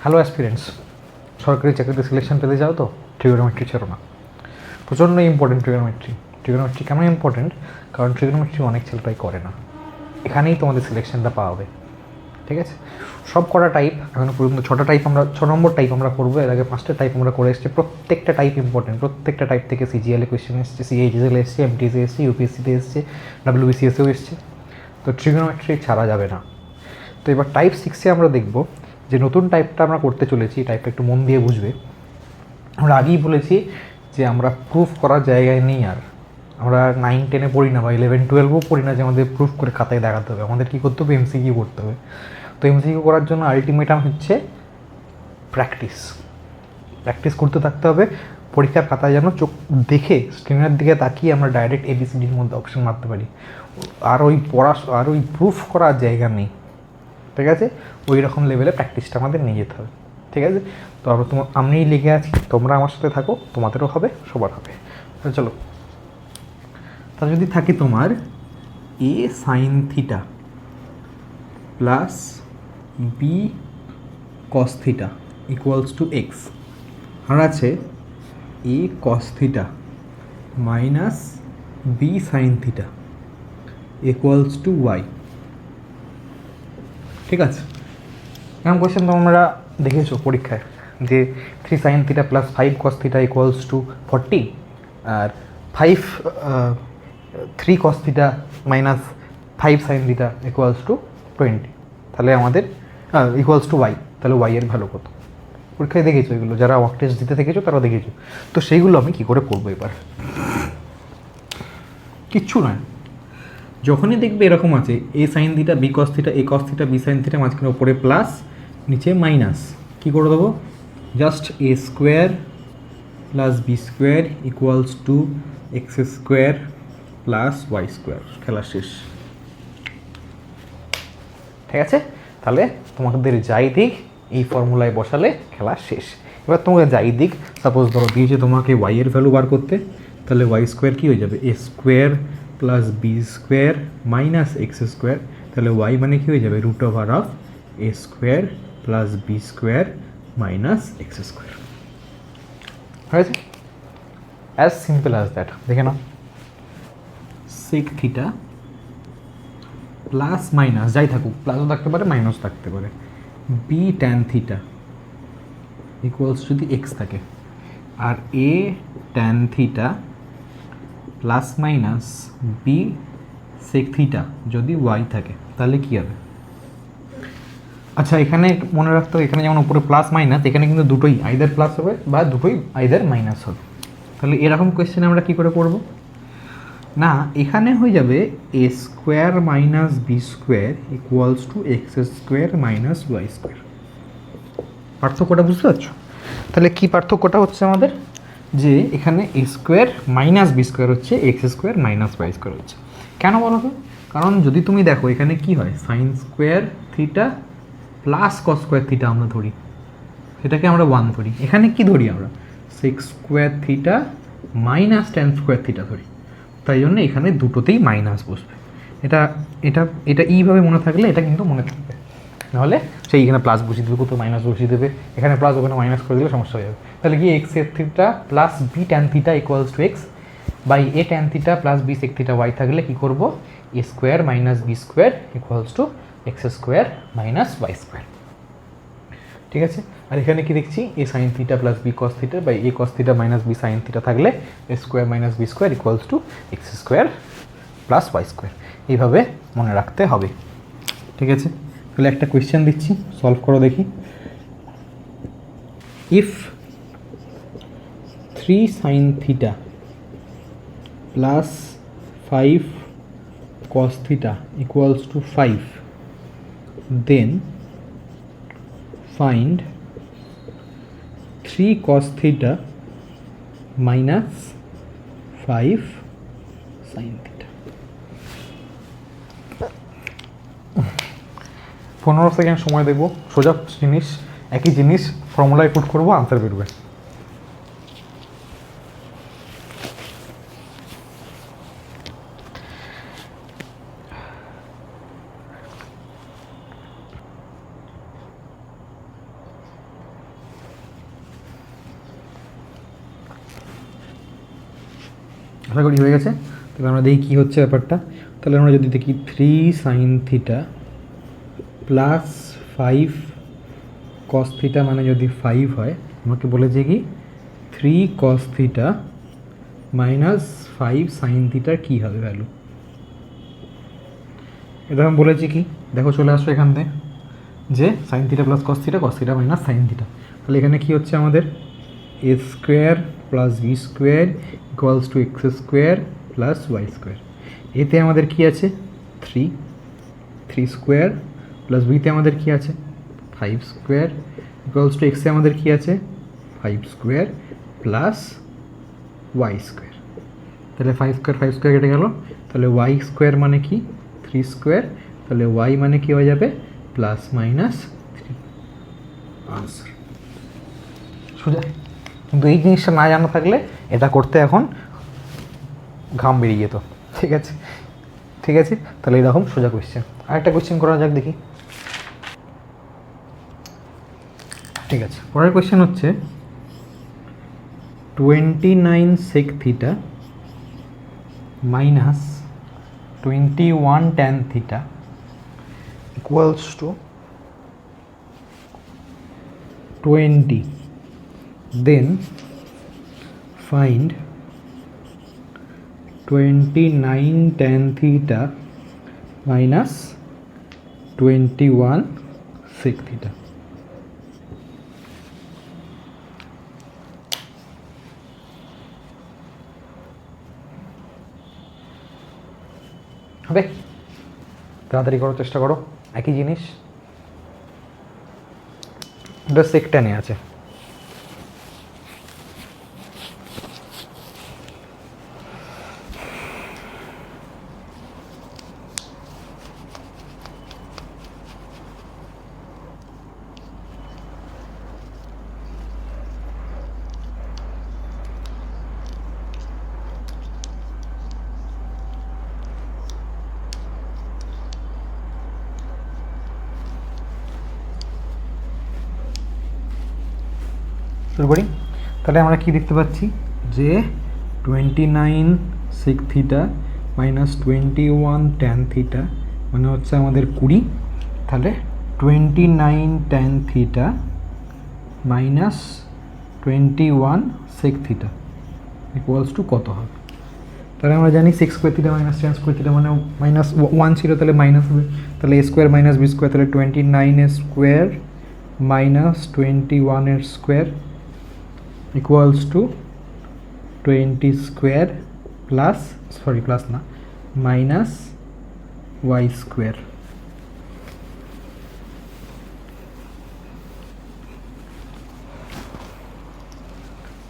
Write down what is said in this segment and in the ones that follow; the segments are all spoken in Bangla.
হ্যালো অ্যাসপিরেন্টস, সরকারি চাকরিতে সিলেকশন পেতে যাও তো ট্রিগোনোমেট্রি ছেড়ো না। প্রচণ্ড ইম্পর্টেন্ট ট্রিগোনোমেট্রি কেন ইম্পর্টেন্ট? কারণ ট্রিগোনোমেট্রি অনেক ছেলেরাই করে না, এখানেই তোমাদের সিলেকশনটা পাওয়াবে। ঠিক আছে, সব কটা টাইপ এখনো পর্যন্ত 6টা টাইপ আমরা 6 নম্বর টাইপ আমরা করবো। এর আগে 5টা টাইপ আমরা করে এসেছি। প্রত্যেকটা টাইপ ইম্পর্টেন্ট, প্রত্যেকটা টাইপ থেকে সিজিএলে কোয়েশ্চেন এসছে, সিএইচএসএল এসছে, এমটিএসে এসছে, ইউপিএসসিতে এসছে, ডাব্লিউবিসিএসেও এসছে। তো ট্রিগোনোমেট্রি ছাড়া যাবে না। তো এবার টাইপ 6-এ আমরা দেখব যে নতুন টাইপটা আমরা করতে চলেছি। টাইপটা একটু মন দিয়ে বুঝবে। আমরা আগেই বলেছি যে আমরা প্রুফ করার জায়গায় নেই। আর আমরা 9-10-এ পড়ি না বা 11-12-ও পড়ি না যে আমাদের প্রুফ করে খাতায় দেখাতে হবে। আমাদের কী করতে হবে? এমসিকিউ করতে হবে। তো এমসিকিউ করার জন্য আলটিমেটাম হচ্ছে প্র্যাকটিস করতে থাকতে হবে। পরীক্ষার খাতায় যেন চোখ দেখে স্ক্রিনের দিকে তাকিয়ে আমরা ডাইরেক্ট এবিসিডির মধ্যে অপশন মারতে পারি। আর ওই প্রুফ করার জায়গা নেই। ঠিক আছে, ওই রকম লেভেলে প্র্যাকটিসটা আমাদের নিয়ে যেতে হবে। ঠিক আছে, তো আমিই লেগে আছি, তোমরা আমার সাথে থাকো, তোমাদেরও হবে, সবার হবে। চলো, তা যদি থাকে তোমার a sine theta plus b cos theta equals to x, আর আছে a cos theta minus b sine theta equals to y. ঠিক আছে, এরকম কোয়েশ্চেন তোমরা দেখেছো পরীক্ষায় যে 3 sine theta plus 5 cos theta equals to 40, আর 3 cos theta minus 5 sine theta equals to 20। তাহলে আমাদের ইকুয়ালস টু ওয়াই। তাহলে ওয়াই এর ভ্যালু কত? পরীক্ষায় দেখেছো এগুলো, যারা ওয়ার্ক টেস্ট দিতে থেকেছো তারা দেখেছো। তো সেইগুলো আমি কী করে করবো এবার? কিচ্ছু নয়, যখনই দেখবে এরকম আছে a sine theta b cos theta, a cos theta b sine theta, মাঝখানে ওপরে প্লাস নিচে মাইনাস, কী করে দেবো? Just a square plus b square equals to x square plus y square. খেলা শেষ। ঠিক আছে, তাহলে তোমাদের যাই দিক এই ফর্মুলায় বসালে খেলা শেষ। এবার তোমাকে যাই দিক, সাপোজ ধরো দিয়েছে তোমাকে ওয়াই এর ভ্যালু বার করতে, তাহলে ওয়াই স্কোয়ার কী হয়ে যাবে? A square plus b square minus x square. তাহলে ওয়াই মানে কী হয়ে যাবে? Root over of a square plus b square minus x square. হয়েছে, অ্যাজ সিম্পল অ্যাজ দ্যাট। দেখে নাও, সেক থিটা প্লাস মাইনাস যাই থাকুক, প্লাসও থাকতে পারে মাইনাস থাকতে পারে, বি ট্যান থিটা ইকুয়ালস যদি এক্স থাকে, আর a tan theta plus minus b sec theta যদি ওয়াই থাকে, তাহলে কী হবে? আচ্ছা, এখানে মনে রাখতে হবে, এখানে যেমন উপরে প্লাস মাইনাস, এখানে কিন্তু দুটোই আইদার প্লাস হবে বা দুটোই আইদার মাইনাস হবে। তাহলে এরকম কোয়েশ্চেনে আমরা কী করে করবো? না, এখানে হয়ে যাবে a square minus b square equals to x square minus y square. পার্থক্যটা বুঝতে পারছো? তাহলে কী পার্থক্যটা হচ্ছে আমাদের? যে এখানে a square minus b square হচ্ছে x square minus y square হচ্ছে। কেন বলো তো? কারণ যদি তুমি দেখো এখানে কি হয়, sine square theta plus cos square theta আমরা ধরি, সেটাকে আমরা 1 ধরি। এখানে কি ধরি আমরা? Sec square theta minus tan square theta ধরি। তাই জন্য এখানে দুটোতেই মাইনাস বসবে। এটা এটা এটা এইভাবে মনে থাকলে এটা কিন্তু মনে থাকবে, নাহলে সেই এখানে প্লাস বসিয়ে দেবে, কোথাও মাইনাস বসিয়ে দেবে, এখানে প্লাস ওখানে মাইনাস করে দিলে সমস্যা হয়ে যাবে। তাহলে কি x sec theta plus b tan theta equals to x by a tan theta plus b sec theta y থাকলে কী করবো? A square minus b square equals to x square minus y square. ঠিক আছে, আর এখানে কি দেখছি? A sine theta plus b cos theta by a cos theta minus b sine theta থাকলে a square minus b square equals to x square plus y square. এইভাবে মনে রাখতে হবে। ঠিক আছে, তাহলে একটা কোয়েশ্চেন দিচ্ছি, সলভ করো দেখি। If 3 sine theta plus 5 cos theta equals to 5, then find 3 cos theta minus 5 sin theta। 15 second সময় দেবো, সোজা জিনিস, একই জিনিস ফর্মুলায় পুট করবো, আনসার বেরোবে। আশা করি হয়ে গেছে। তাহলে আমরা দেখি কী হচ্ছে ব্যাপারটা। তাহলে আমরা যদি দেখি 3 sin theta plus 5 cos theta মানে যদি 5 হয়, আমাকে বলেছে কি 3 cos থিটা মাইনাস 5 sin থিটার কী হবে ভ্যালু। এটা আমি বলেছি কি, দেখো চলে আসো এখান থেকে যে sine theta plus cos theta minus sine theta. তাহলে এখানে কী হচ্ছে আমাদের a square plus b square equals to x square plus y square. এতে আমাদের কী আছে 3 স্কোয়ার প্লাস বিতে আমাদের কী আছে 5 স্কোয়ার ইকুয়ালস টু এক্সে আমাদের কী আছে 5 স্কোয়ার প্লাস ওয়াই স্কোয়ার। তাহলে 5 স্কোয়ার কেটে গেল। তাহলে ওয়াই স্কোয়ার মানে কি 3 স্কোয়ার, তাহলে ওয়াই মানে কি হয়ে যাবে প্লাস মাইনাস 3 আনসার। সোজা। কিন্তু এই জিনিসটা না জানা থাকলে এটা করতে এখন ঘাম বেরিয়ে যেত। ঠিক আছে, ঠিক আছে। তাহলে এরকম সোজা কোয়েশ্চেন। আরেকটা কোয়েশ্চেন করা যাক দেখি। ঠিক আছে, পরের কোয়েশ্চেন হচ্ছে 29 sec theta minus 21 tan theta equals to 20. Then find 29 tan theta minus 21 sec theta. হবে? তাড়াতাড়ি করার চেষ্টা করো। একই জিনিস, এটা সেকটানে আছে। শুরু করি। তাহলে আমরা কি দেখতে পাচ্ছি যে 29 sec theta minus 21 tan theta মানে হচ্ছে আমাদের 20। তাহলে 29 tan theta minus 21 sec theta equals to কত হবে। তাহলে আমরা জানি 6 square theta minus tan square theta মানে মাইনাস 1 ছিল, তাহলে মাইনাস হবে। তাহলে a square minus b square, তাহলে 29 square minus 21 square equals to 20 square plus plus না minus y square।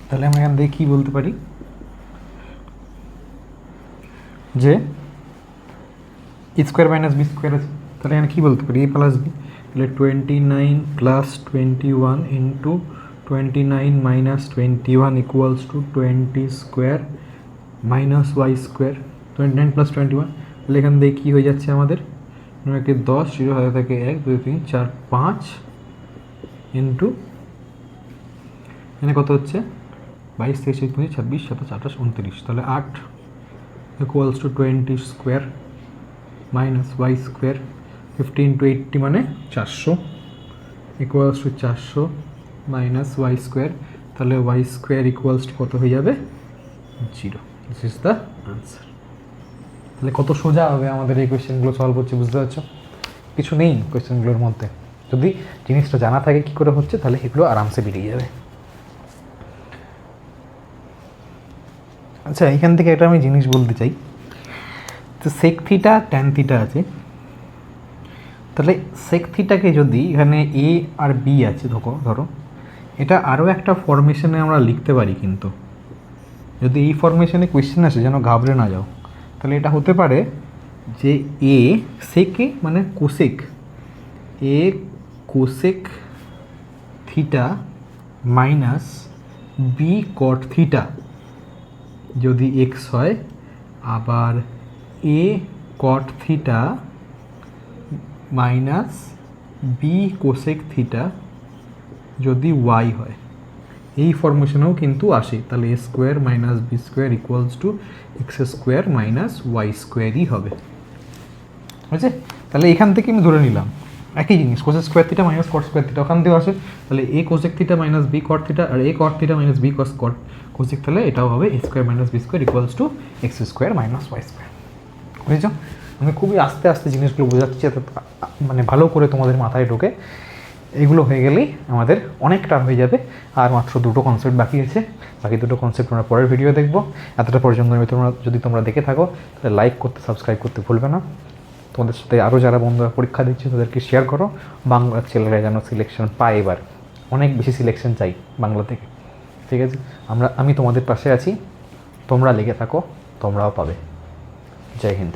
তাহলে আমরা এখান থেকে কী বলতে পারি যে এ স্কোয়ার মাইনাস বি স্কোয়ার আছে। তাহলে এখানে কী বলতে পারি এ প্লাস বি। তাহলে 29 plus 21 into 29 minus 21 equals to 20 square minus y square। 29 plus 21, তাহলে এখান থেকে কী হয়ে যাচ্ছে আমাদের 10 0 হয়ে থাকে 1 2 3 4 5 ইন্টু এখানে কত হচ্ছে 22 23 24 26 27 28 29, তাহলে 8 equals to 20 square minus y square 15 to 80 মানে 400 equals to 400 minus y square. তাহলে ওয়াই স্কোয়ার ইকুয়ালস টু কত হয়ে যাবে 0। This is the answer. তাহলে কত সোজা হবে আমাদের এই কোয়েশ্চেনগুলো সলভ হচ্ছে, বুঝতে পারছো? কিছু নেই কোয়েশ্চেনগুলোর মধ্যে। যদি জিনিসটা জানা থাকে কী করে হচ্ছে তাহলে এগুলো আরামসে বেরিয়ে যাবে। আচ্ছা, এখান থেকে এটা আমি জিনিস বলতে চাই, তো সেক থিটা ট্যান থিটা আছে। তাহলে সেক থিটাকে যদি এখানে এ আর বি আছে ধরো এটা আরও একটা ফরমেশনে আমরা লিখতে পারি, কিন্তু যদি এই ফরমেশনে কোয়েশ্চেন আসে যেন ঘাবড়ে না যাও। তাহলে এটা হতে পারে যে এ সেকে মানে cosec, a cosec theta minus b cot theta যদি এক্স হয়, আবার a cot theta minus b cosec theta যদি ওয়াই হয়। এই ফর্মেশনেও কিন্তু আসে, তাহলে a square minus b square equals to x square minus y স্কোয়ারই হবে। বুঝছে? তাহলে এখান থেকে আমি ধরে নিলাম একই জিনিস, cosec square theta minus cot square theta ওখান থেকেও আসে, তাহলে a cosec theta minus b cot theta আর a cot theta minus b cos cot cosec, তাহলে এটাও হবে a square minus b square equals to x square minus y square. বুঝেছ? আমি খুবই আস্তে আস্তে জিনিসগুলো বোঝাচ্ছি যাতে মানে ভালো করে তোমাদের মাথায় ঢোকে। এগুলো হয়ে গেলেই আমাদের অনেকটা হয়ে যাবে, আর মাত্র দুটো কনসেপ্ট বাকি আছে। বাকি দুটো কনসেপ্ট আমরা পরের ভিডিও দেখবো। এতটা পর্যন্ত যদি তোমরা দেখে থাকো তাহলে লাইক করতে, সাবস্ক্রাইব করতে ভুলবে না। তোমাদের সাথে আরও যারা বন্ধুরা পরীক্ষা দিচ্ছে তাদেরকে শেয়ার করো। বাংলার ছেলেরা যেন সিলেকশন পায়, এবার অনেক বেশি সিলেকশন চাই বাংলা থেকে। ঠিক আছে? আমি তোমাদের পাশে আছি, তোমরা লেগে থাকো, তোমরাও পাবে। জয় হিন্দ।